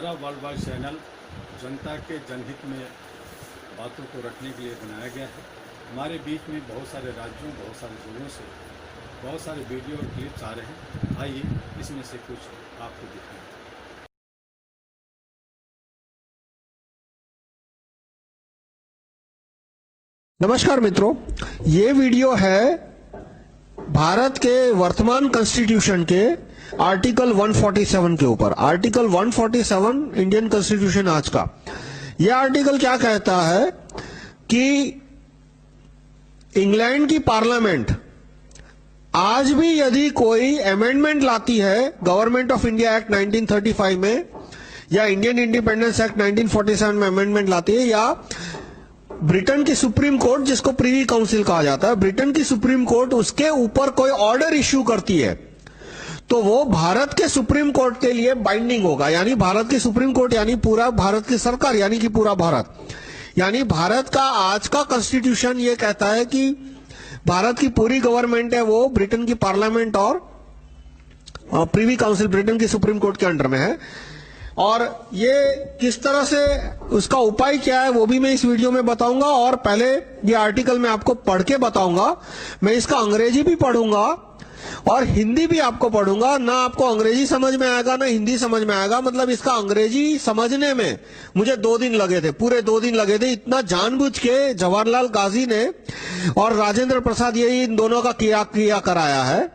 हमारा world wide channel जनता के जनहित में बातों को रखने के लिए बनाया गया है। हमारे बीच में बहुत सारे राज्यों, बहुत सारे जिलों से बहुत सारे वीडियो और क्लिप्स आ रहे हैं। आइए इसमें से कुछ आपको दिखाएं। नमस्कार मित्रों, ये वीडियो है भारत के वर्तमान कॉन्स्टिट्यूशन के आर्टिकल 147 के ऊपर। आर्टिकल 147 इंडियन कॉन्स्टिट्यूशन आज का यह आर्टिकल क्या कहता है कि इंग्लैंड की पार्लियामेंट आज भी यदि कोई अमेंडमेंट लाती है गवर्नमेंट ऑफ इंडिया एक्ट 1935 में या इंडियन इंडिपेंडेंस एक्ट 1947 में अमेंडमेंट लाती है, या ब्रिटेन की सुप्रीम कोर्ट जिसको प्रीवी काउंसिल कहा जाता है, ब्रिटेन की सुप्रीम कोर्ट उसके ऊपर कोई ऑर्डर इश्यू करती है तो वो भारत के सुप्रीम कोर्ट के लिए बाइंडिंग होगा। यानी भारत की सुप्रीम कोर्ट यानी पूरा भारत की सरकार, यानी कि पूरा भारत, यानी भारत का आज का कॉन्स्टिट्यूशन ये कहता है कि भारत की पूरी गवर्नमेंट है वो ब्रिटेन की पार्लियामेंट और प्रीवी काउंसिल ब्रिटेन की सुप्रीम कोर्ट के अंडर में है। और ये किस तरह से उसका उपाय क्या है वो भी मैं इस वीडियो में बताऊंगा। और पहले ये आर्टिकल मैं आपको पढ़ के बताऊंगा। मैं इसका अंग्रेजी भी पढ़ूंगा और हिंदी भी आपको पढ़ूंगा। ना आपको अंग्रेजी समझ में आएगा ना हिंदी समझ में आएगा। मतलब इसका अंग्रेजी समझने में मुझे 2 दिन लगे थे, पूरे 2 दिन लगे थे। इतना जानबूझ के जवाहरलाल गाजी ने और राजेंद्र प्रसाद, यही इन दोनों का किया कराया है।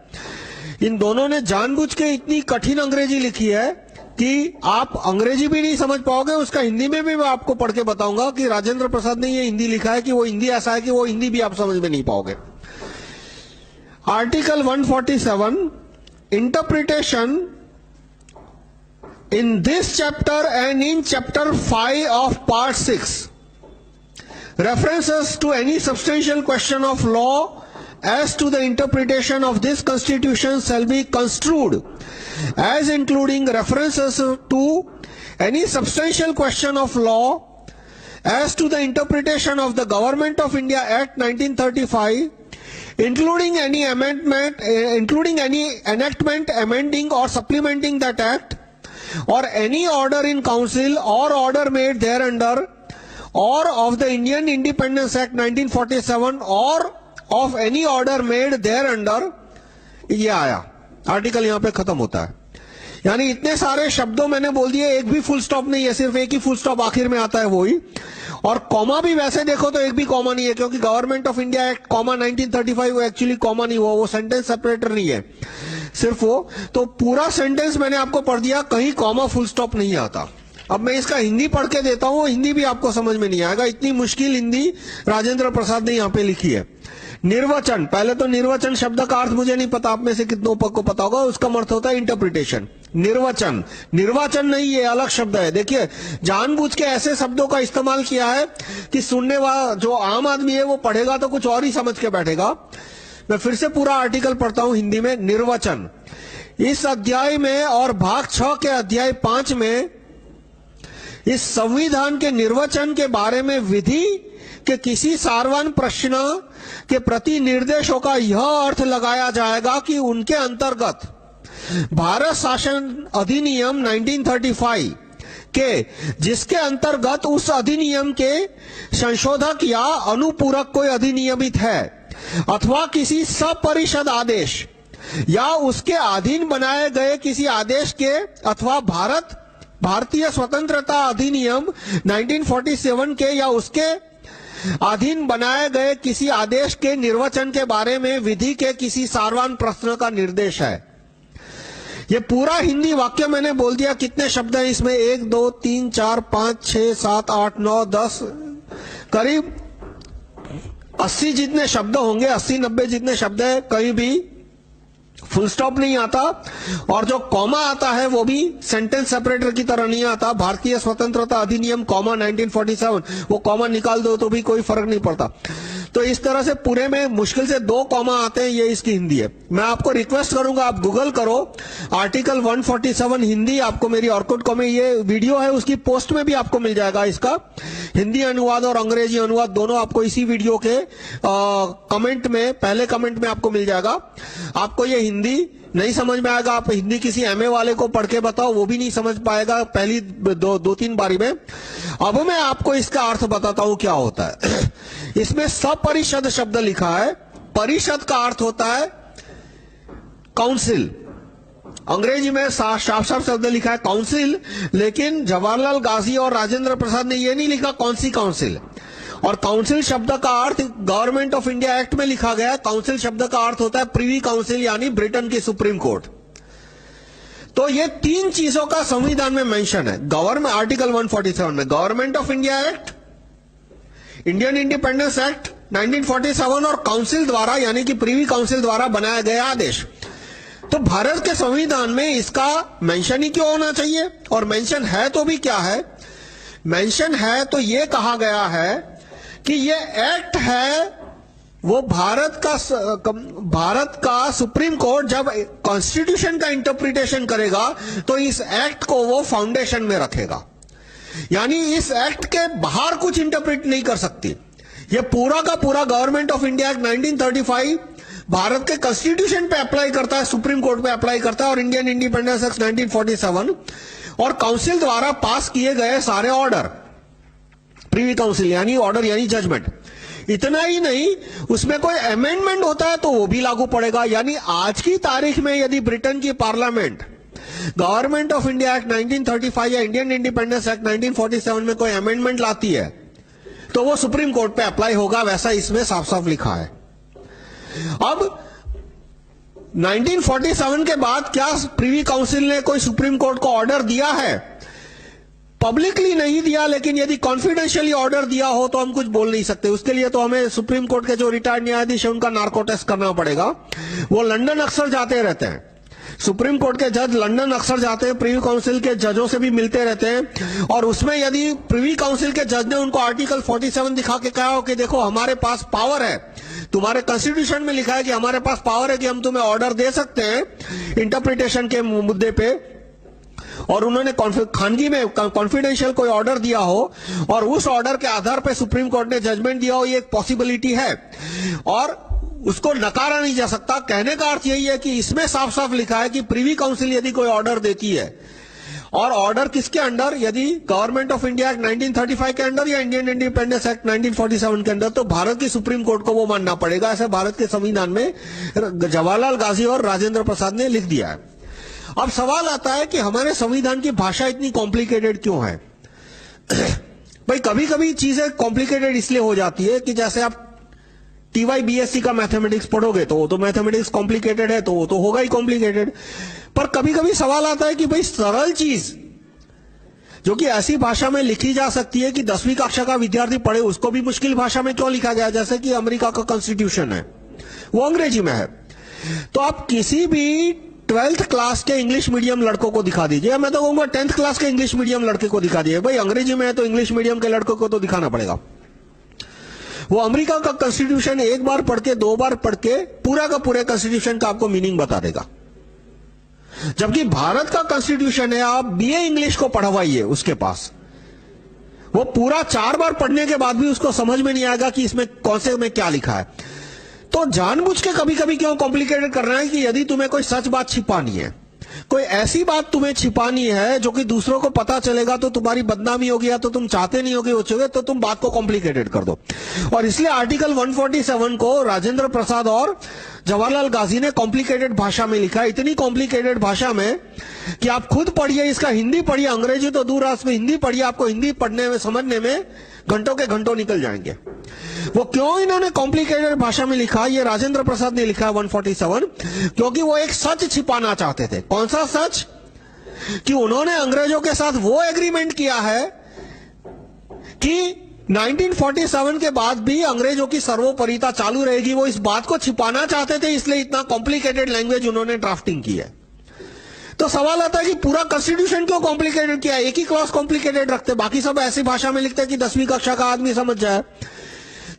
इन दोनों ने जानबूझ के इतनी कठिन अंग्रेजी लिखी है कि आप अंग्रेजी भी नहीं समझ पाओगे। उसका हिंदी में भी मैं आपको पढ़ के बताऊंगा कि राजेंद्र प्रसाद ने ये हिंदी लिखा है कि वो हिंदी ऐसा है कि वो हिंदी भी आप समझ में नहीं पाओगे। Article 147 interpretation in this chapter and in chapter 5 of part 6 references to any substantial question of law as to the interpretation of this constitution shall be construed as including references to any substantial question of law as to the interpretation of the Government of India Act 1935, including any enactment amending or supplementing that act, or any order in council or order made thereunder, or of the Indian Independence Act 1947 or of any order made thereunder। ये आया article, यहां पे खत्म होता है। यानी इतने सारे शब्दों मैंने बोल दिए, एक भी फुल स्टॉप नहीं है, सिर्फ एक ही फुल स्टॉप आखिर में आता है वही। और कॉमा भी वैसे देखो तो एक भी कॉमा नहीं है, क्योंकि government of India act comma 1935 वो एक्चुअली कॉमा नहीं हुआ, वो सेंटेंस सेपरेटर नहीं है सिर्फ वो। तो पूरा सेंटेंस मैंने आपको पढ़ दिया, कहीं कॉमा फुल स्टॉप नहीं आता। अब मैं इसका हिंदी पढ़ के देता हूं, हिंदी भी आपको समझ में नहीं आएगा, इतनी मुश्किल हिंदी राजेंद्र प्रसाद ने यहां पे लिखी है। निर्वचन, पहले तो निर्वचन शब्द का अर्थ मुझे नहीं पता, आप में से कितनों को पता होगा। उसका अर्थ होता है इंटरप्रिटेशन। निर्वचन, निर्वाचन नहीं, ये अलग शब्द है। देखिए जानबूझ के ऐसे शब्दों का इस्तेमाल किया है कि सुनने वाला जो आम आदमी है वो पढ़ेगा तो कुछ और ही समझ के बैठेगा। मैं फिर से पूरा आर्टिकल पढ़ता हूं हिंदी में। निर्वचन, इस अध्याय में और भाग 6 के अध्याय 5 में इस संविधान के निर्वचन के बारे में विधि के किसी सार्वजनिक प्रश्न के प्रति निर्देशों का यह अर्थ लगाया जाएगा कि उनके अंतर्गत भारत शासन अधिनियम 1935 के, जिसके अंतर्गत उस अधिनियम के संशोधक या अनुपूरक कोई अधिनियमित है, अथवा किसी सपरिषद आदेश या उसके अधीन बनाए गए किसी आदेश के, अथवा भारतीय स्वतंत्रता अधिनियम 1947 के या उसके अधीन बनाए गए किसी आदेश के निर्वचन के बारे में विधि के किसी सार्वजनिक प्रश्न का निर्देश है। ये पूरा हिंदी वाक्य मैंने बोल दिया। कितने शब्द हैं इसमें? 1 2 3 4 5 6 7 8 9 10, करीब 80 जितने शब्द होंगे, 80-90 जितने शब्द है। कहीं भी फुल स्टॉप नहीं आता, और जो कॉमा आता है वो भी सेंटेंस सेपरेटर की तरह नहीं आता। भारतीय स्वतंत्रता अधिनियम कॉमा 1947, वो कॉमा निकाल दो तो भी कोई फर्क नहीं पड़ता। तो इस तरह से पूरे में मुश्किल से 2 कॉमा आते हैं, ये इसकी हिंदी है। मैं आपको रिक्वेस्ट करूंगा, आप गूगल करो आर्टिकल 147 हिंदी, आपको मेरी orkut.com में ये वीडियो है, उसकी पोस्ट में भी आपको मिल जाएगा इसका हिंदी अनुवाद और अंग्रेजी अनुवाद दोनों आपको इसी वीडियो के कमेंट में, पहले कमेंट में आपको मिल जाएगा। आपको ये हिंदी नहीं समझ में आएगा, आप हिंदी किसी एमए वाले को पढ़ के बताओ, वो भी नहीं समझ पाएगा पहली 2-3 बारी में। अब मैं आपको इसका अर्थ बताता हूं क्या होता है। इसमें सपरिषद शब्द लिखा है, परिषद का अर्थ होता है काउंसिल, अंग्रेजी में साफ शब्द लिखा है काउंसिल, लेकिन जवाहरलाल गाजी और राजेंद्र प्रसाद ने यह नहीं लिखा कौन सी काउंसिल। और काउंसिल शब्द का अर्थ गवर्नमेंट ऑफ इंडिया एक्ट में लिखा गया है, काउंसिल शब्द का अर्थ होता है प्रिवी काउंसिल यानी ब्रिटेन की सुप्रीम कोर्ट। तो ये 3 चीजों का संविधान में मेंशन है, गवर्नमेंट आर्टिकल 147 में government of India act, Indian independence act 1947 और काउंसिल द्वारा यानी कि प्रिवी काउंसिल द्वारा बनाया गया आदेश। तो भारत के संविधान में इसका मेंशन ही क्यों होना चाहिए, और मेंशन है तो भी क्या है, मेंशन है तो यह कहा गया है कि ये एक्ट है, वो भारत का सुप्रीम कोर्ट जब कॉन्स्टिट्यूशन का इंटरप्रिटेशन करेगा तो इस एक्ट को वो फाउंडेशन में रखेगा, यानी इस एक्ट के बाहर कुछ इंटरप्रिट नहीं कर सकती। ये पूरा का पूरा government of India act 1935 Bharat के कॉन्स्टिट्यूशन पे अप्लाई करता है, सुप्रीम कोर्ट पे अप्लाई करता है, और इंडियन इंडिपेंडेंस एक्ट 1947 और काउंसिल द्वारा पास किए गए सारे ऑर्डर, प्रीवी काउंसिल यानी ऑर्डर यानी जजमेंट। इतना ही नहीं, उसमें कोई अमेंडमेंट होता है तो वो भी लागू पड़ेगा। यानी आज की तारीख में यदि ब्रिटेन की parliament government of India act 1935 या इंडियन इंडिपेंडेंस एक्ट 1947 में कोई अमेंडमेंट लाती है तो वो सुप्रीम कोर्ट पे अप्लाई होगा, वैसा इसमें साफ साफ लिखा है। अब 1947 के बाद क्या प्रीवी काउंसिल ने कोई सुप्रीम कोर्ट को ऑर्डर दिया है? पब्लिकली नहीं दिया, लेकिन यदि कॉन्फिडेंशियली ऑर्डर दिया हो तो हम कुछ बोल नहीं सकते। उसके लिए तो हमें सुप्रीम कोर्ट के जो रिटायर्ड न्यायाधीश है उनका नार्को टेस्ट करना पड़ेगा। वो लंदन अक्सर जाते रहते हैं, सुप्रीम कोर्ट के जज लंदन अक्सर जाते हैं, प्रीवी काउंसिल के जजों से भी मिलते रहते हैं, और उसमें यदि प्रीवी काउंसिल के जज ने उनको आर्टिकल 47 दिखा के कहा हो कि देखो हमारे पास पावर है, तुम्हारे कॉन्स्टिट्यूशन में लिखा है कि हमारे पास पावर है कि हम तुम्हें ऑर्डर दे सकते हैं इंटरप्रिटेशन के मुद्दे पे, और उन्होंने खानगी में कॉन्फिडेंशियल कोई ऑर्डर दिया हो और उस ऑर्डर के आधार पर सुप्रीम कोर्ट ने जजमेंट दिया हो, ये एक पॉसिबिलिटी है और उसको नकारा नहीं जा सकता। कहने का अर्थ यही है कि इसमें साफ साफ लिखा है कि प्रीवी काउंसिल यदि कोई ऑर्डर देती है, और ऑर्डर किसके अंडर, यदि गवर्नमेंट ऑफ इंडिया एक्ट 1935 के अंडर या इंडियन इंडिपेंडेंस एक्ट 1947 के अंदर, तो भारत की सुप्रीम कोर्ट को वो मानना पड़ेगा। ऐसे भारत के संविधान में जवाहरलाल गाजी और राजेंद्र प्रसाद ने लिख दिया है। अब सवाल आता है कि हमारे संविधान की भाषा इतनी कॉम्प्लिकेटेड क्यों है? भाई कभी कभी चीजें कॉम्प्लिकेटेड इसलिए हो जाती है कि जैसे आप TY BSc का मैथमेटिक्स पढ़ोगे तो वो तो मैथमेटिक्स कॉम्प्लिकेटेड है, तो वो तो होगा ही कॉम्प्लिकेटेड। पर कभी कभी सवाल आता है कि भाई सरल चीज जो कि ऐसी भाषा में लिखी जा सकती है कि 10वीं कक्षा का विद्यार्थी पढ़े, उसको भी मुश्किल भाषा में क्यों लिखा गया? जैसे कि अमेरिका का कॉन्स्टिट्यूशन है, वो अंग्रेजी में है। तो आप किसी भी 12th क्लास के इंग्लिश मीडियम लड़कों को दिखा दीजिए, मैं तो कहूंगा 10th क्लास के इंग्लिश मीडियम लड़के को दिखा दीजिए, भाई अंग्रेजी में है तो इंग्लिश मीडियम के लड़कों को तो दिखाना पड़ेगा। वो अमेरिका का कॉन्स्टिट्यूशन एक बार पढ़ के 2 बार पढ़ के पूरा का पूरे कॉन्स्टिट्यूशन का आपको मीनिंग बता देगा। जबकि भारत का कॉन्स्टिट्यूशन है, आप BA इंग्लिश को पढ़वाइए उसके पास, वो पूरा 4 बार पढ़ने के बाद भी उसको समझ में नहीं आएगा कि इसमें कौन से में क्या लिखा है। तो जानबूझ के कभी कभी क्यों कॉम्प्लिकेटेड कर रहे हैं कि यदि तुम्हें कोई सच बात छिपानी है, कोई ऐसी बात तुम्हें छिपानी है जो कि दूसरों को पता चलेगा तो तुम्हारी बदनामी होगी या तो तुम चाहते नहीं होगे होगे, तो तुम बात को कॉम्प्लिकेटेड कर दो। और इसलिए आर्टिकल 147 को राजेंद्र प्रसाद और जवाहरलाल गाजी ने कॉम्प्लिकेटेड भाषा में लिखा, इतनी कॉम्प्लिकेटेड भाषा में कि आप खुद पढ़िए, इसका हिंदी पढ़िए, अंग्रेजी तो दूर है, उसमें हिंदी पढ़िए, आपको हिंदी पढ़ने में समझने में घंटों के घंटों निकल जाएंगे। वो क्यों इन्होंने कॉम्प्लिकेटेड भाषा में लिखा? ये राजेंद्र प्रसाद ने लिखा है 147, क्योंकि वो एक सच छिपाना चाहते थे। कौन सा सच? कि उन्होंने अंग्रेजों के साथ वो एग्रीमेंट किया है कि 1947 के बाद भी अंग्रेजों की सर्वोपरिता चालू रहेगी। वो इस बात को छिपाना चाहते थे, इसलिए इतना कॉम्प्लिकेटेड लैंग्वेज उन्होंने ड्राफ्टिंग की है। तो सवाल आता है कि पूरा कॉन्स्टिट्यूशन क्यों कॉम्प्लिकेटेड किया? एक ही क्लॉज कॉम्प्लिकेटेड रखते, बाकी सब ऐसी भाषा में लिखते हैं कि 10वीं कक्षा का आदमी समझ जाए।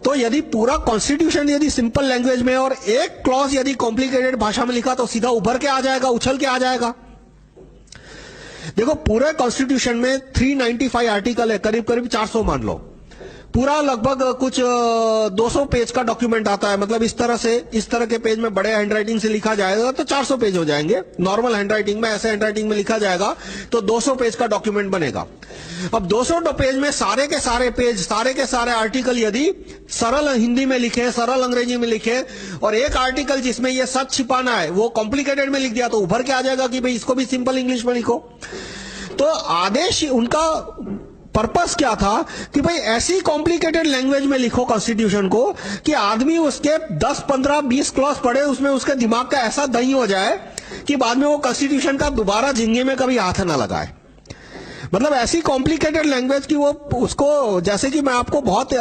तो यदि पूरा कॉन्स्टिट्यूशन यदि सिंपल लैंग्वेज में और एक क्लॉज यदि कॉम्प्लिकेटेड भाषा में लिखा तो सीधा उभर के आ जाएगा, उछल के आ जाएगा। देखो पूरे कॉन्स्टिट्यूशन में 395 आर्टिकल है, करीब करीब 400 मान लो, पूरा लगभग कुछ 200 पेज का डॉक्यूमेंट आता है। मतलब इस तरह के पेज में बड़े हैंडराइटिंग से लिखा जाएगा तो 400 पेज हो जाएंगे। नॉर्मल हैंडराइटिंग में, ऐसे हैंडराइटिंग में लिखा जाएगा तो 200 पेज का डॉक्यूमेंट बनेगा। अब 200 पेज में सारे के सारे पेज, सारे के सारे आर्टिकल यदि सरल हिंदी में लिखे, सरल अंग्रेजी में लिखे, और एक आर्टिकल जिसमें यह सच छिपाना है वो कॉम्प्लिकेटेड में लिख दिया तो उभर के आ जाएगा कि भाई इसको भी सिंपल इंग्लिश में लिखो। तो आदेश, उनका पर्पस क्या था कि भाई ऐसी कॉम्प्लिकेटेड लैंग्वेज में लिखो कॉन्स्टिट्यूशन को कि आदमी उसके 10, 15, 20 क्लॉज पढ़े, उसमें उसके दिमाग का ऐसा दही हो जाए कि बाद में वो कॉन्स्टिट्यूशन का दोबारा झिंगे में कभी हाथ ना लगाए। मतलब ऐसी कॉम्प्लिकेटेड लैंग्वेज की वो उसको, जैसे कि मैं आपको बहुत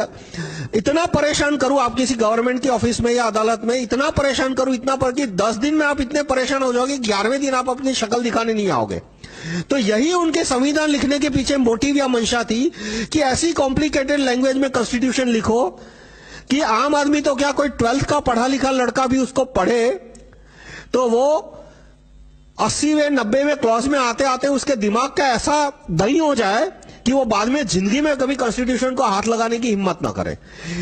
इतना परेशान करूं, आप किसी गवर्नमेंट के ऑफिस में या अदालत में इतना परेशान करूं, इतना पर कि 10 दिन में आप इतने परेशान हो जाओगे, 11वें दिन आप अपनी शक्ल दिखाने नहीं आओगे। तो यही उनके संविधान लिखने के पीछे मोटिव या मंशा थी कि ऐसी कॉम्प्लिकेटेड लैंग्वेज में कॉन्स्टिट्यूशन लिखो कि आम आदमी तो क्या, कोई 12th का पढ़ा लिखा लड़का भी उसको पढ़े तो वो 80वें 90वें क्लॉज में आते आते उसके दिमाग का ऐसा दही हो जाए कि वो बाद में जिंदगी में कभी कॉन्स्टिट्यूशन को हाथ लगाने की हिम्मत ना करे।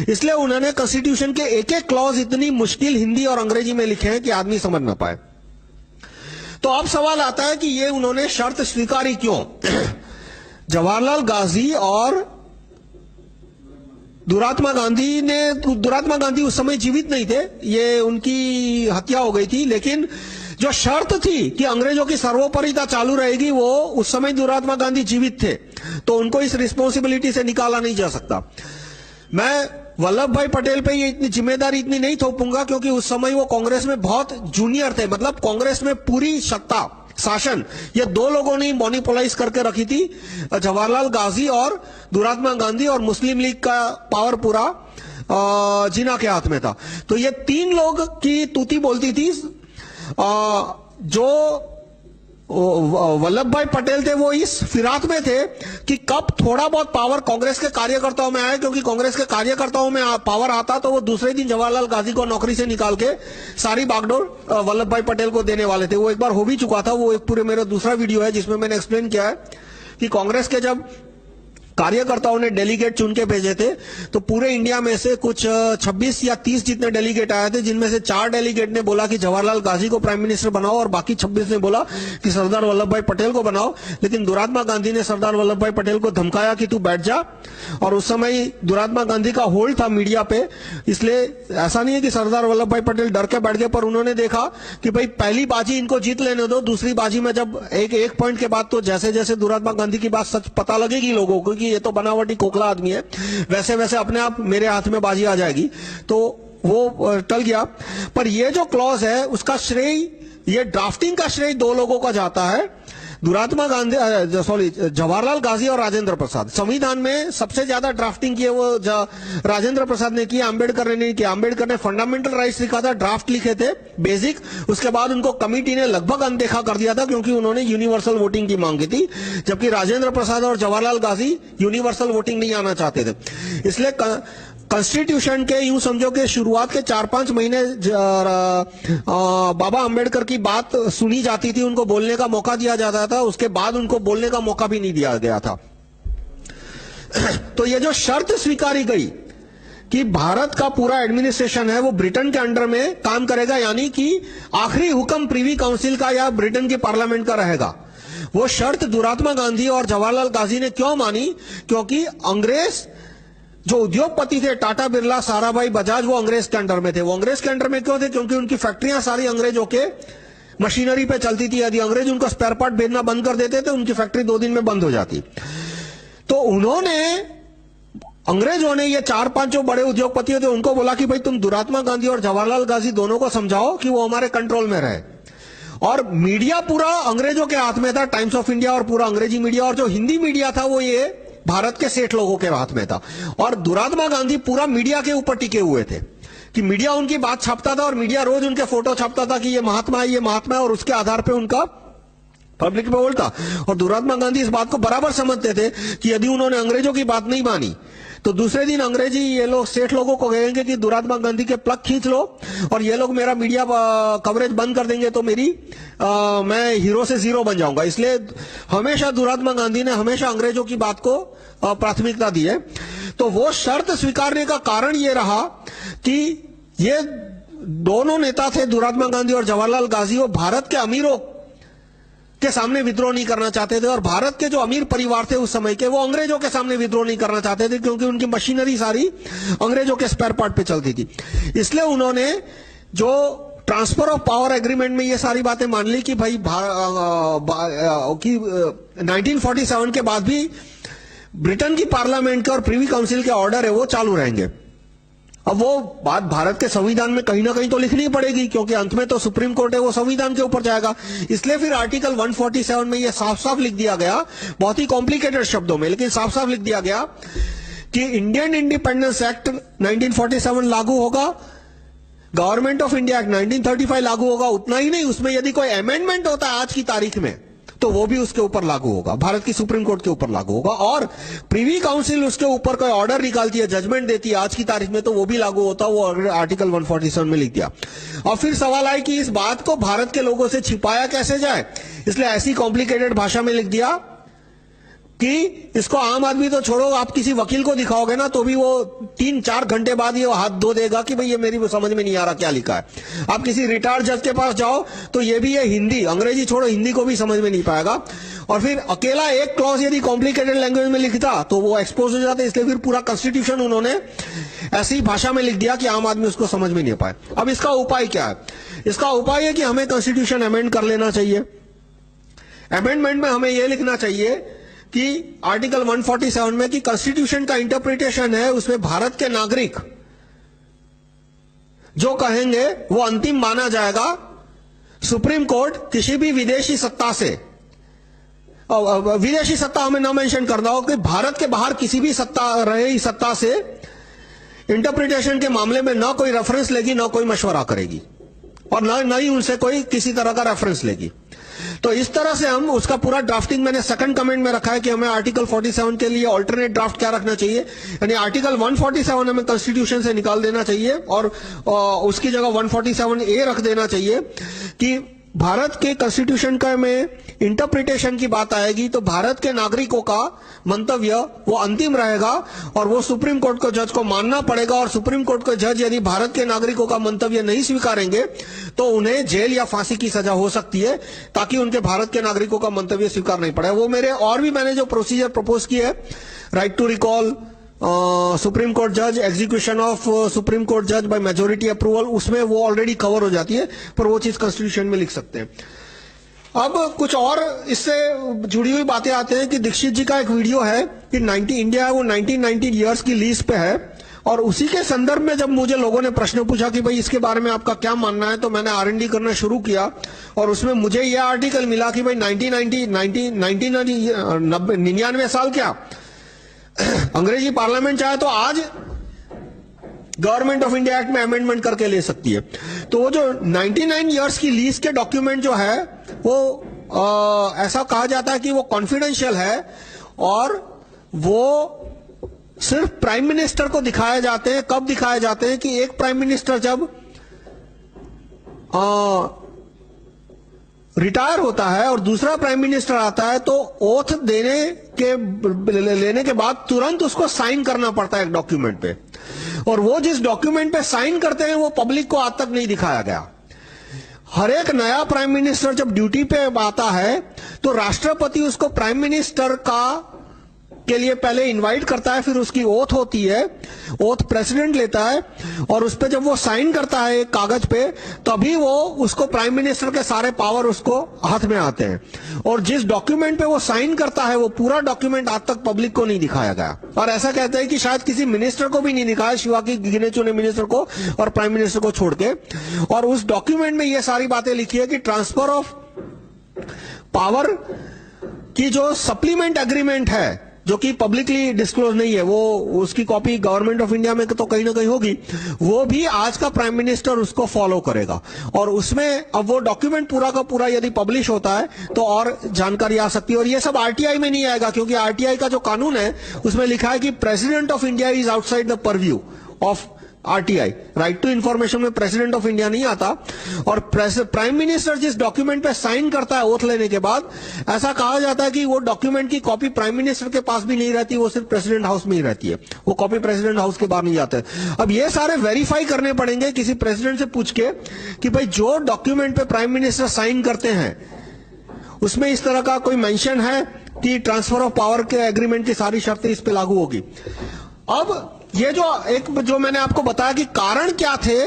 इसलिए उन्होंने कॉन्स्टिट्यूशन के एक एक क्लॉज इतनी मुश्किल हिंदी और अंग्रेजी में लिखे हैं कि आदमी समझ ना पाए। तो अब सवाल आता है कि ये उन्होंने शर्त स्वीकारी क्यों? जवाहरलाल गांधी और दुरात्मा गांधी उस समय जीवित नहीं थे, ये उनकी हत्या हो गई थी, लेकिन जो शर्त थी कि अंग्रेजों की सर्वोपरिता चालू रहेगी, वो उस समय दुरात्मा गांधी जीवित थे, तो उनको इस रिस्पॉन्सिबिलिटी से निकाला नहीं जा सकता। मैं वल्लभ भाई पटेल पे ये इतनी जिम्मेदारी इतनी नहीं थोपूंगा क्योंकि उस समय वो कांग्रेस में बहुत जूनियर थे। मतलब कांग्रेस में पूरी सत्ता, शासन ये दो लोगों ने मोनोपोलाइज करके रखी थी, जवाहरलाल गांधी और दुरात्मा गांधी, और मुस्लिम लीग का पावर पूरा जिन्ना के हाथ में था। तो ये तीन लोग की तूती बोलती थी। जो वल्लभ भाई पटेल थे वो इस फिराक में थे कि कब थोड़ा बहुत पावर कांग्रेस के कार्यकर्ताओं में आए, क्योंकि कांग्रेस के कार्यकर्ताओं में पावर आता तो वो दूसरे दिन जवाहरलाल गांधी को नौकरी से निकाल के सारी बागडोर वल्लभ भाई पटेल को देने वाले थे। वो एक बार हो भी चुका था, वो एक पूरे मेरा दूसरा वीडियो है जिसमें मैंने एक्सप्लेन किया है कि कांग्रेस के जब कार्यकर्ताओं ने डेलीगेट चुन के भेजे थे तो पूरे इंडिया में से कुछ 26 या 30 जितने डेलीगेट आए थे, जिनमें से 4 डेलीगेट ने बोला कि जवाहरलाल गांधी को प्राइम मिनिस्टर बनाओ और बाकी 26 ने बोला कि सरदार वल्लभ भाई पटेल को बनाओ। लेकिन दुरात्मा गांधी ने सरदार वल्लभ भाई पटेल को धमकाया कि तू बैठ जा, और उस समय दुरात्मा गांधी का होल्ड था मीडिया पे, इसलिए ऐसा नहीं है कि सरदार वल्लभ भाई पटेल डर के बैठ गए, पर उन्होंने देखा कि भाई पहली बाजी इनको जीत लेने दो, दूसरी बाजी में जब एक पॉइंट के बाद तो जैसे जैसे दुरात्मा गांधी की बात सच पता लगेगी लोगों को कि ये तो बनावटी खोखला आदमी है, वैसे वैसे अपने आप मेरे हाथ में बाजी आ जाएगी, तो वो टल गया। पर ये जो क्लॉज है उसका श्रेय, ये ड्राफ्टिंग का श्रेय दो लोगों का जाता है, दुरात्मा गांधी, जवाहरलाल गांधी और राजेंद्र प्रसाद। संविधान में सबसे ज्यादा ड्राफ्टिंग की है वो राजेंद्र प्रसाद ने की, अंबेडकर ने नहीं किया। अंबेडकर ने फंडामेंटल राइट्स लिखा था, ड्राफ्ट लिखे थे बेसिक, उसके बाद उनको कमिटी ने लगभग अनदेखा कर दिया था क्योंकि उन्होंने यूनिवर्सल वोटिंग की मांग की थी, जबकि राजेंद्र प्रसाद और जवाहरलाल गांधी यूनिवर्सल वोटिंग नहीं आना चाहते थे। इसलिए कॉन्स्टिट्यूशन के यूं समझो कि शुरुआत के 4-5 महीने बाबा अंबेडकर की बात सुनी जाती थी, उनको बोलने का मौका दिया जाता था, उसके बाद उनको बोलने का मौका भी नहीं दिया गया था। तो ये जो शर्त स्वीकारी गई कि भारत का पूरा एडमिनिस्ट्रेशन है वो ब्रिटेन के अंडर में काम करेगा, यानी कि आखिरी हुक्म प्रीवी काउंसिल का या ब्रिटेन की पार्लियामेंट का रहेगा, वो शर्त दुरात्मा गांधी और जवाहरलाल गांधी ने क्यों मानी? क्योंकि अंग्रेज जो उद्योगपति थे, टाटा बिरला, साराभाई बजाज, वो अंग्रेज के अंडर में थे। वो अंग्रेज के अंडर में क्यों थे? क्योंकि उनकी फैक्ट्रियां सारी अंग्रेजों के मशीनरी पे चलती थी। यदि अंग्रेज उनको स्पेयर पार्ट भेजना बंद कर देते तो उनकी फैक्ट्री 2 दिन में बंद हो जाती। तो अंग्रेजों ने ये 4-5 जो बड़े उद्योगपति थे उनको बोला कि भाई तुम दुरात्मा गांधी और जवाहरलाल गांधी दोनों को समझाओ कि वो हमारे कंट्रोल में रहे। और मीडिया पूरा अंग्रेजों के हाथ में था, टाइम्स ऑफ इंडिया और पूरा अंग्रेजी मीडिया, और जो हिंदी मीडिया था वो ये भारत के सेठ लोगों के हाथ में था। और दुरात्मा गांधी पूरा मीडिया के ऊपर टिके हुए थे कि मीडिया उनकी बात छापता था और मीडिया रोज उनके फोटो छापता था कि ये महात्मा है, ये महात्मा है, और उसके आधार पे उनका पब्लिक में बोलता। और दुरात्मा गांधी इस बात को बराबर समझते थे कि यदि उन्होंने अंग्रेजों की बात नहीं मानी तो दूसरे दिन अंग्रेजी ये लोग सेठ लोगों को कहेंगे कि दुरात्मा गांधी के प्लग खींच लो और ये लोग मेरा मीडिया कवरेज बंद कर देंगे तो मैं हीरो से जीरो बन जाऊंगा। इसलिए हमेशा दुरात्मा गांधी ने हमेशा अंग्रेजों की बात को प्राथमिकता दी है। तो वो शर्त स्वीकारने का कारण ये रहा कि ये दोनों नेता थे, दुरात्मा गांधी और जवाहरलाल गांधी, वो भारत के अमीरों के सामने विद्रोह नहीं करना चाहते थे और भारत के जो अमीर परिवार थे उस समय के, वो अंग्रेजों के सामने विद्रोह नहीं करना चाहते थे क्योंकि उनकी मशीनरी सारी अंग्रेजों के स्पेयर पार्ट पे चलती थी। इसलिए उन्होंने जो ट्रांसफर ऑफ पावर एग्रीमेंट में ये सारी बातें मान ली कि भाई 1947 के बाद भी ब्रिटेन की पार्लियामेंट के और प्रिवी काउंसिल के ऑर्डर है वो चालू रहेंगे। अब वो बात भारत के संविधान में कहीं ना कहीं तो लिखनी पड़ेगी क्योंकि अंत में तो सुप्रीम कोर्ट है, वो संविधान के ऊपर जाएगा। इसलिए फिर आर्टिकल 147 में ये साफ साफ लिख दिया गया, बहुत ही कॉम्प्लिकेटेड शब्दों में, लेकिन साफ साफ लिख दिया गया कि इंडियन इंडिपेंडेंस एक्ट 1947 लागू होगा, गवर्नमेंट ऑफ इंडिया एक्ट 1935 लागू होगा। उतना ही नहीं, उसमें यदि कोई अमेंडमेंट होता है आज की तारीख में तो वो भी उसके ऊपर लागू होगा, भारत की सुप्रीम कोर्ट के ऊपर लागू होगा। और प्रिवी काउंसिल उसके ऊपर कोई ऑर्डर निकालती है, जजमेंट देती है आज की तारीख में, तो वो भी लागू होता है। वो आर्टिकल 147 में लिख दिया। और फिर सवाल आया कि इस बात को भारत के लोगों से छिपाया कैसे जाए, इसलिए ऐसी कॉम्प्लिकेटेड भाषा में लिख दिया कि इसको आम आदमी तो छोड़ो, आप किसी वकील को दिखाओगे ना तो भी वो 3-4 घंटे बाद ये हाथ धो देगा कि भाई ये मेरी समझ में नहीं आ रहा क्या लिखा है। आप किसी रिटायर्ड जज के पास जाओ तो ये भी है हिंदी, अंग्रेजी छोड़ो हिंदी को भी समझ में नहीं पाएगा। और फिर अकेला एक क्लॉज यदि कॉम्प्लिकेटेड लैंग्वेज में लिखता तो वो एक्सपोज हो जाता, इसलिए फिर पूरा कॉन्स्टिट्यूशन उन्होंने ऐसी भाषा में लिख दिया कि आम आदमी उसको समझ में नहीं पाए। अब इसका उपाय क्या है? इसका उपाय है कि हमें कॉन्स्टिट्यूशन अमेंड कर लेना चाहिए। अमेंडमेंट में हमें यह लिखना चाहिए कि आर्टिकल 147 में कि कॉन्स्टिट्यूशन का इंटरप्रिटेशन है उसमें भारत के नागरिक जो कहेंगे वो अंतिम माना जाएगा। सुप्रीम कोर्ट किसी भी विदेशी सत्ता से, विदेशी सत्ता हमें ना मेंशन करना हो, कि भारत के बाहर किसी भी सत्ता रहे सत्ता से इंटरप्रिटेशन के मामले में ना कोई रेफरेंस लेगी, ना कोई मशवरा करेगी और ना ही उनसे कोई किसी तरह का रेफरेंस लेगी। तो इस तरह से हम उसका पूरा ड्राफ्टिंग मैंने सेकंड कमेंट में रखा है कि हमें आर्टिकल 47 के लिए अल्टरनेट ड्राफ्ट क्या रखना चाहिए, यानी आर्टिकल 147 हमें कॉन्स्टिट्यूशन से निकाल देना चाहिए और उसकी जगह 147A रख देना चाहिए कि भारत के कॉन्स्टिट्यूशन का में इंटरप्रिटेशन की बात आएगी तो भारत के नागरिकों का मंतव्य वो अंतिम रहेगा और वो सुप्रीम कोर्ट को जज को मानना पड़ेगा। और सुप्रीम कोर्ट के जज यदि भारत के नागरिकों का मंतव्य नहीं स्वीकारेंगे तो उन्हें जेल या फांसी की सजा हो सकती है, ताकि उनके भारत के नागरिकों का मंतव्य स्वीकार नहीं पड़े। वो मेरे और भी मैंने जो प्रोसीजर प्रपोज किया है, right to recall supreme court जज, एग्जीक्यूशन ऑफ सुप्रीम कोर्ट जज बाय मेजोरिटी अप्रूवल, उसमें वो ऑलरेडी कवर हो जाती है, पर वो चीज कॉन्स्टिट्यूशन में लिख सकते हैं। अब कुछ और इससे जुड़ी हुई बातें आते हैं कि दीक्षित जी का एक वीडियो है कि इंडिया वो 1990 ईयर्स की लीज पे है और उसी के संदर्भ में जब मुझे लोगों ने प्रश्न पूछा कि भाई इसके बारे में आपका क्या मानना है, तो मैंने R&D करना शुरू किया और उसमें मुझे यह आर्टिकल मिला कि भाई 1999 साल क्या अंग्रेजी पार्लियामेंट चाहे तो आज गवर्नमेंट ऑफ इंडिया एक्ट में अमेंडमेंट करके ले सकती है। तो वो जो 99 इयर्स की लीज के डॉक्यूमेंट जो है वो ऐसा कहा जाता है कि वो कॉन्फिडेंशियल है और वो सिर्फ प्राइम मिनिस्टर को दिखाए जाते हैं। कब दिखाए जाते हैं कि एक प्राइम मिनिस्टर जब रिटायर होता है और दूसरा प्राइम मिनिस्टर आता है तो ओथ लेने के बाद तुरंत उसको साइन करना पड़ता है एक डॉक्यूमेंट पे, और वो जिस डॉक्यूमेंट पे साइन करते हैं वो पब्लिक को आज तक नहीं दिखाया गया। हर एक नया प्राइम मिनिस्टर जब ड्यूटी पे आता है तो राष्ट्रपति उसको प्राइम मिनिस्टर के लिए पहले इनवाइट करता है, फिर उसकी ओथ होती है, ओथ प्रेसिडेंट लेता है और उस पे जब वो साइन करता है एक कागज पे तभी वो उसको प्राइम मिनिस्टर के सारे पावर उसको हाथ में आते हैं। और जिस डॉक्यूमेंट पे वो साइन करता है वो पूरा डॉक्यूमेंट आज तक पब्लिक को नहीं दिखाया गया, और ऐसा कहते हैं कि शायद किसी मिनिस्टर को भी नहीं दिखाया शिवा की गिने चुने मिनिस्टर को और प्राइम मिनिस्टर को छोड़ के। और उस डॉक्यूमेंट में ये सारी बातें लिखी है कि ट्रांसफर ऑफ पावर की जो सप्लीमेंट एग्रीमेंट है जो कि पब्लिकली डिस्क्लोज नहीं है, वो उसकी कॉपी गवर्नमेंट ऑफ इंडिया में तो कहीं ना कहीं होगी, वो भी आज का प्राइम मिनिस्टर उसको फॉलो करेगा। और उसमें अब वो डॉक्यूमेंट पूरा का पूरा यदि पब्लिश होता है तो और जानकारी आ सकती है। और ये सब आरटीआई में नहीं आएगा, क्योंकि आरटीआई का जो कानून है उसमें लिखा है कि president of India is outside the purview of RTI. Right to information में प्रेसिडेंट ऑफ इंडिया नहीं आता। और प्राइम मिनिस्टर जिस डॉक्यूमेंट पे साइन करता है ओथ लेने के बाद, ऐसा कहा जाता है कि वो डॉक्यूमेंट की कॉपी प्राइम मिनिस्टर के पास भी नहीं रहती, वो सिर्फ प्रेसिडेंट हाउस में ही रहती है, वो कॉपी प्रेसिडेंट हाउस के बाहर नहीं जाते। अब ये सारे वेरीफाई करने पड़ेंगे किसी प्रेसिडेंट से पूछ के कि भाई जो डॉक्यूमेंट पे प्राइम मिनिस्टर साइन करते हैं उसमें इस तरह का कोई मेंशन है कि ट्रांसफर ऑफ पावर के एग्रीमेंट की सारी शर्तें इस पे लागू होगी। अब ये जो मैंने आपको बताया कि कारण क्या थे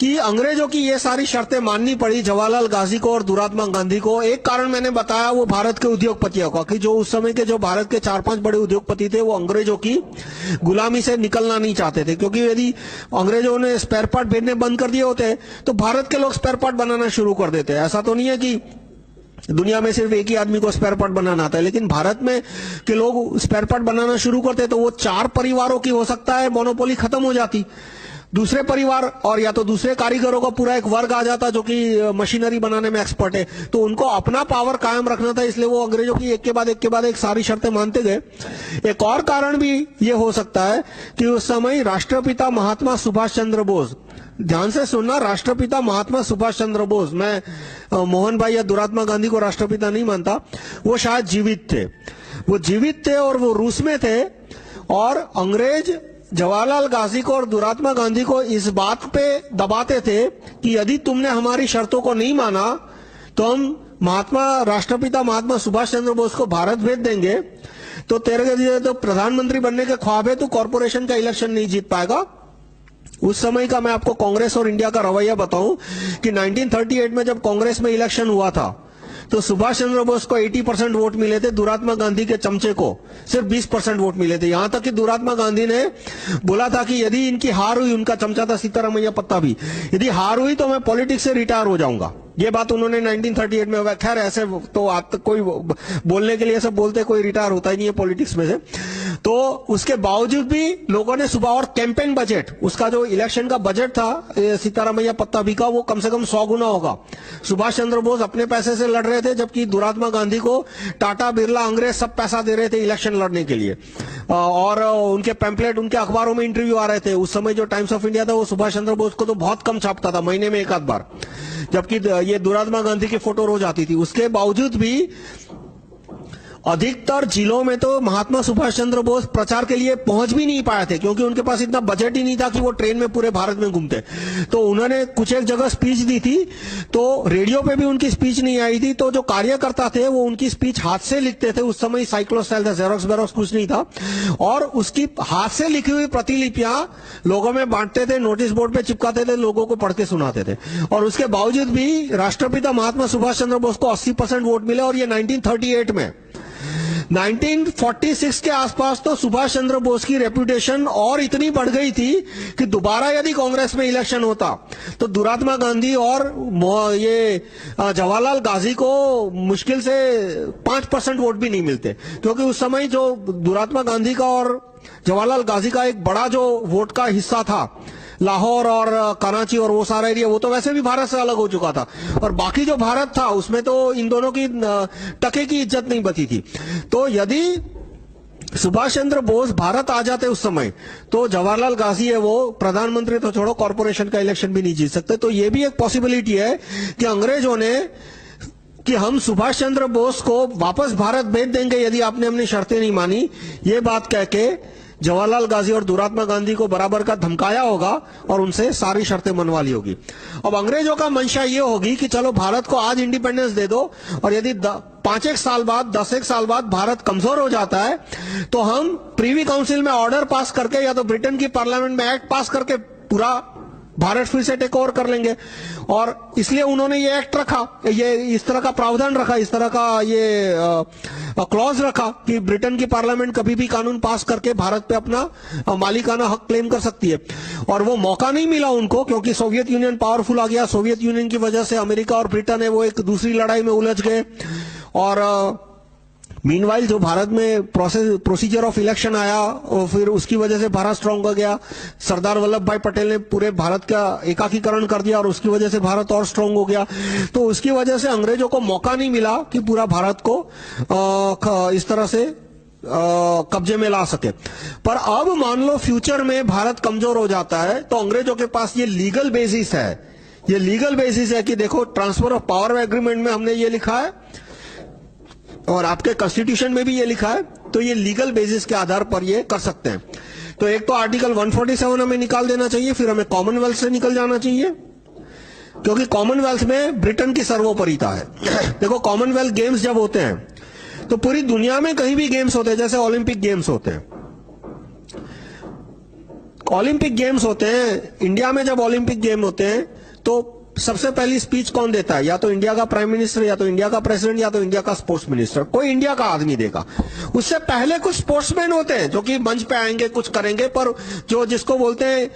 कि अंग्रेजों की ये सारी शर्तें माननी पड़ी जवाहरलाल गांधी को और दुरात्मा गांधी को। एक कारण मैंने बताया वो भारत के उद्योगपतियों का, कि जो उस समय के जो भारत के 4-5 बड़े उद्योगपति थे वो अंग्रेजों की गुलामी से निकलना नहीं चाहते थे, क्योंकि यदि अंग्रेजों ने स्पेयर पार्ट भेजने बंद कर दिए होते तो भारत के लोग स्पेयर पार्ट बनाना शुरू कर देते। ऐसा तो नहीं है कि दुनिया में सिर्फ एक ही आदमी को स्पेयर पार्ट बनाना आता है, लेकिन भारत में के लोग स्पेयर पार्ट बनाना शुरू करते तो वो 4 परिवारों की हो सकता है मोनोपोली खत्म हो जाती, दूसरे परिवार और या तो दूसरे कारीगरों का पूरा एक वर्ग आ जाता जो कि मशीनरी बनाने में एक्सपर्ट है। तो उनको अपना पावर कायम रखना था, इसलिए वो अंग्रेजों की एक के बाद एक सारी शर्तें मानते गए। एक और कारण भी ये हो सकता है कि उस समय राष्ट्रपिता महात्मा सुभाष चंद्र बोस, ध्यान से सुनना, राष्ट्रपिता महात्मा सुभाष चंद्र बोस, मैं मोहन भाई या दुरात्मा गांधी को राष्ट्रपिता नहीं मानता, वो शायद जीवित थे। वो जीवित थे और वो रूस में थे, और अंग्रेज जवाहरलाल गांधी को और दुरात्मा गांधी को इस बात पे दबाते थे कि यदि तुमने हमारी शर्तों को नहीं माना तो हम राष्ट्रपिता महात्मा सुभाष चंद्र बोस को भारत भेज देंगे, तो तेरे लिए तो प्रधानमंत्री बनने के ख्वाब है, तो कॉर्पोरेशन का इलेक्शन नहीं जीत पाएगा। उस समय का मैं आपको कांग्रेस और इंडिया का रवैया बताऊं कि 1938 में जब कांग्रेस में इलेक्शन हुआ था तो सुभाष चंद्र बोस को 80% वोट मिले थे, दुरात्मा गांधी के चमचे को सिर्फ 20% वोट मिले थे। यहां तक कि दुरात्मा गांधी ने बोला था कि यदि इनकी हार हुई, उनका चमचा था सीतारामैया पत्ता भी, यदि हार हुई तो मैं पॉलिटिक्स से रिटायर हो जाऊंगा। ये बात उन्होंने 1938 में, खैर ऐसे तो आप तक कोई बोलने के लिए सब बोलते, कोई रिटायर होता ही नहीं है पॉलिटिक्स में से। तो उसके बावजूद भी लोगों ने सुबह, और कैंपेन बजट, उसका जो इलेक्शन का बजट था सीतारामैया पत्ता भी का, वो कम से कम 100 गुना होगा। सुभाष चंद्र बोस अपने पैसे से लड़ रहे थे, जबकि दुरात्मा गांधी को टाटा, बिरला, अंग्रेज सब पैसा दे रहे थे इलेक्शन लड़ने के लिए। और उनके पैम्पलेट, उनके अखबारों में इंटरव्यू आ रहे थे। उस समय जो टाइम्स ऑफ इंडिया था वो सुभाष चंद्र बोस को तो बहुत कम छापता था, महीने में 1 आध बार, जबकि ये दुरात्मा गांधी की फोटो रोज आती थी। उसके बावजूद भी अधिकतर जिलों में तो महात्मा सुभाष चंद्र बोस प्रचार के लिए पहुंच भी नहीं पाए थे, क्योंकि उनके पास इतना बजट ही नहीं था कि वो ट्रेन में पूरे भारत में घूमते। तो उन्होंने कुछ एक जगह स्पीच दी थी, तो रेडियो पे भी उनकी स्पीच नहीं आई थी, तो जो कार्यकर्ता थे वो उनकी स्पीच हाथ से लिखते थे। उस समय साइक्लोस्टाइल था, जेरोक्स बेरोक्स कुछ नहीं था, और उसकी हाथ से लिखी हुई प्रतिलिपियां लोगों में बांटते थे, नोटिस बोर्ड पे चिपकाते थे, लोगों को पढ़ के सुनाते थे। और उसके बावजूद भी राष्ट्रपिता महात्मा सुभाष चंद्र बोस को 80% वोट मिले। और ये 1938 में, 1946 के आसपास तो सुभाष चंद्र बोस की रेपुटेशन और इतनी बढ़ गई थी कि दोबारा यदि कांग्रेस में इलेक्शन होता तो दुरात्मा गांधी और ये जवाहरलाल गांधी को मुश्किल से 5% वोट भी नहीं मिलते, क्योंकि उस समय जो दुरात्मा गांधी का और जवाहरलाल गांधी का एक बड़ा जो वोट का हिस्सा था, लाहौर और कराची और वो सारा एरिया, वो तो वैसे भी भारत से अलग हो चुका था, और बाकी जो भारत था उसमें तो इन दोनों की टके की इज्जत नहीं बची थी। तो यदि सुभाष चंद्र बोस भारत आ जाते उस समय, तो जवाहरलाल गांधी है वो प्रधानमंत्री तो छोड़ो, कॉर्पोरेशन का इलेक्शन भी नहीं जीत सकते। तो ये भी एक पॉसिबिलिटी है कि अंग्रेजों ने, कि हम सुभाष चंद्र बोस को वापस भारत भेज देंगे यदि आपने अपनी शर्तें नहीं मानी, ये बात कह के जवाहरलाल गांधी और दुरात्मा गांधी को बराबर का धमकाया होगा और उनसे सारी शर्तें मनवा ली होगी। अब अंग्रेजों का मंशा ये होगी कि चलो भारत को आज इंडिपेंडेंस दे दो, और यदि 5-1 साल बाद, 10-1 साल बाद भारत कमजोर हो जाता है तो हम प्रीवी काउंसिल में ऑर्डर पास करके या तो ब्रिटेन की पार्लियामेंट में एक्ट पास करके पूरा भारत फिर से टेक ओवर कर लेंगे। और इसलिए उन्होंने ये एक्ट रखा, ये इस तरह का प्रावधान रखा, इस तरह का ये क्लॉज रखा कि ब्रिटेन की पार्लियामेंट कभी भी कानून पास करके भारत पे अपना मालिकाना हक क्लेम कर सकती है। और वो मौका नहीं मिला उनको, क्योंकि सोवियत यूनियन पावरफुल आ गया। सोवियत यूनियन की वजह से अमेरिका और ब्रिटेन है वो एक दूसरी लड़ाई में उलझ गए, और मीनवाइल जो भारत में प्रोसीजर ऑफ इलेक्शन आया और फिर उसकी वजह से भारत स्ट्रांग हो गया, सरदार वल्लभ भाई पटेल ने पूरे भारत का एकाकीकरण कर दिया और उसकी वजह से भारत और स्ट्रांग हो गया। तो उसकी वजह से अंग्रेजों को मौका नहीं मिला कि पूरा भारत को इस तरह से कब्जे में ला सके। पर अब मान लो फ्यूचर में भारत कमजोर हो जाता है तो अंग्रेजों के पास ये लीगल बेसिस है, ये लीगल बेसिस है कि देखो ट्रांसफर ऑफ पावर एग्रीमेंट में हमने ये लिखा है और आपके कॉन्स्टिट्यूशन में भी ये लिखा है, तो ये लीगल बेसिस के आधार पर ये कर सकते हैं। तो एक तो आर्टिकल 147 हमें निकाल देना चाहिए, फिर हमें कॉमनवेल्थ से निकल जाना चाहिए क्योंकि कॉमनवेल्थ में ब्रिटेन की सर्वोपरिता है। देखो कॉमनवेल्थ गेम्स जब होते हैं तो पूरी दुनिया में कहीं भी गेम्स होते हैं, जैसे ओलंपिक गेम्स होते हैं, ओलंपिक गेम्स होते हैं, इंडिया में जब ओलंपिक गेम होते हैं तो सबसे पहली स्पीच कौन देता है? या तो इंडिया का प्राइम मिनिस्टर, या तो इंडिया का प्रेसिडेंट, या तो इंडिया का स्पोर्ट्स मिनिस्टर, कोई इंडिया का आदमी देगा। उससे पहले कुछ स्पोर्ट्समैन होते हैं जो कि मंच पे आएंगे, कुछ करेंगे, पर जो जिसको बोलते हैं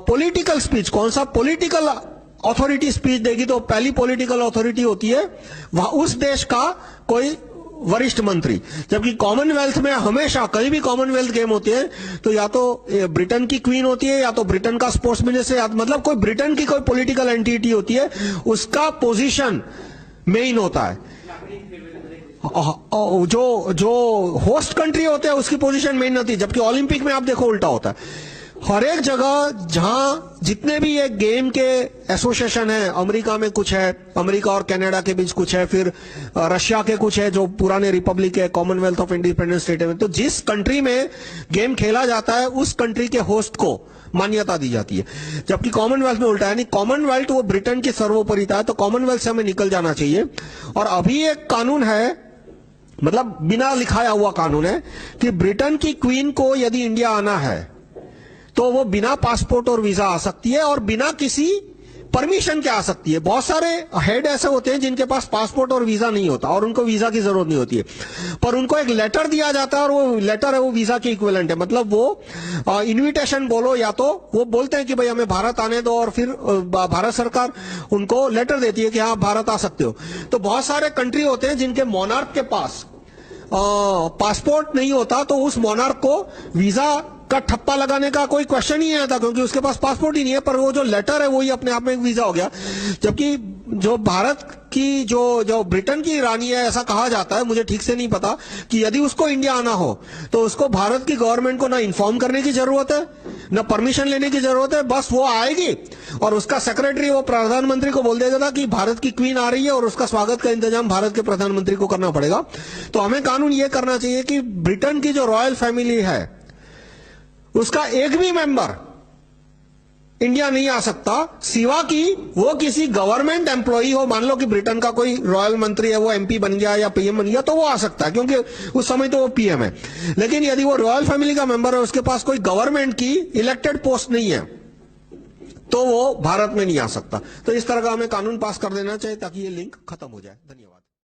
पॉलिटिकल स्पीच, कौन सा पॉलिटिकल अथॉरिटी स्पीच देगी, तो पहली पॉलिटिकल अथॉरिटी होती है वह उस देश का कोई वरिष्ठ मंत्री। जबकि कॉमनवेल्थ में हमेशा कहीं भी कॉमनवेल्थ गेम होती है तो या तो ब्रिटेन की क्वीन होती है, या तो ब्रिटेन का स्पोर्ट्स मिनिस्टर, मतलब कोई ब्रिटेन की कोई पॉलिटिकल एंटिटी होती है, उसका पोजीशन मेन होता है। जो होस्ट कंट्री होते हैं उसकी पोजीशन मेन होती है। जबकि ओलंपिक में आप देखो उल्टा होता है। हर एक जगह जहां जितने भी ये गेम के एसोसिएशन है, अमेरिका में कुछ है, अमेरिका और कनाडा के बीच कुछ है, फिर रशिया के कुछ है जो पुराने रिपब्लिक है, कॉमनवेल्थ ऑफ इंडिपेंडेंट स्टेट है, तो जिस कंट्री में गेम खेला जाता है उस कंट्री के होस्ट को मान्यता दी जाती है। जबकि कॉमनवेल्थ में उल्टा है, यानी कॉमनवेल्थ वो ब्रिटेन की सर्वोपरिता है, तो कॉमनवेल्थ से हमें निकल जाना चाहिए। और अभी एक कानून है, मतलब बिना लिखाया हुआ कानून है कि ब्रिटेन की क्वीन को यदि इंडिया आना है तो वो बिना पासपोर्ट और वीजा आ सकती है और बिना किसी परमिशन के आ सकती है। बहुत सारे हेड ऐसे होते हैं जिनके पास पासपोर्ट और वीजा नहीं होता और उनको वीजा की जरूरत नहीं होती है, पर उनको एक लेटर दिया जाता है और वो लेटर है वो वीजा के इक्विवेलेंट है। मतलब वो इनविटेशन बोलो, या तो वो बोलते हैं कि भाई हमें भारत आने दो और फिर भारत सरकार उनको लेटर देती है कि हाँ भारत आ सकते हो। तो बहुत सारे कंट्री होते हैं जिनके मोनार्क के पास पासपोर्ट नहीं होता, तो उस मोनार्क को वीजा का ठप्पा लगाने का कोई क्वेश्चन ही नहीं आता क्योंकि उसके पास पासपोर्ट ही नहीं है, पर वो जो लेटर है वही अपने आप में एक वीजा हो गया। जबकि जो भारत की जो ब्रिटेन की रानी है, ऐसा कहा जाता है, मुझे ठीक से नहीं पता, कि यदि उसको इंडिया आना हो तो उसको भारत की गवर्नमेंट को ना इन्फॉर्म करने की जरूरत है, ना परमिशन लेने की जरूरत है, बस वो आएगी और उसका सेक्रेटरी वो प्रधानमंत्री को बोल देगा था कि भारत की क्वीन आ रही है और उसका स्वागत का इंतजाम भारत के प्रधानमंत्री को करना पड़ेगा। तो हमें कानून ये करना चाहिए कि ब्रिटेन की जो रॉयल फैमिली है उसका एक भी मेंबर इंडिया नहीं आ सकता, सिवा कि वो किसी गवर्नमेंट एम्प्लॉई हो। मान लो कि ब्रिटेन का कोई रॉयल मंत्री है, वो एमपी बन गया या पीएम बन गया, तो वो आ सकता है क्योंकि उस समय तो वो पीएम है। लेकिन यदि वो रॉयल फैमिली का मेंबर है, उसके पास कोई गवर्नमेंट की इलेक्टेड पोस्ट नहीं है, तो वो भारत में नहीं आ सकता। तो इस तरह का हमें कानून पास कर देना चाहिए ताकि ये लिंक खत्म हो जाए। धन्यवाद।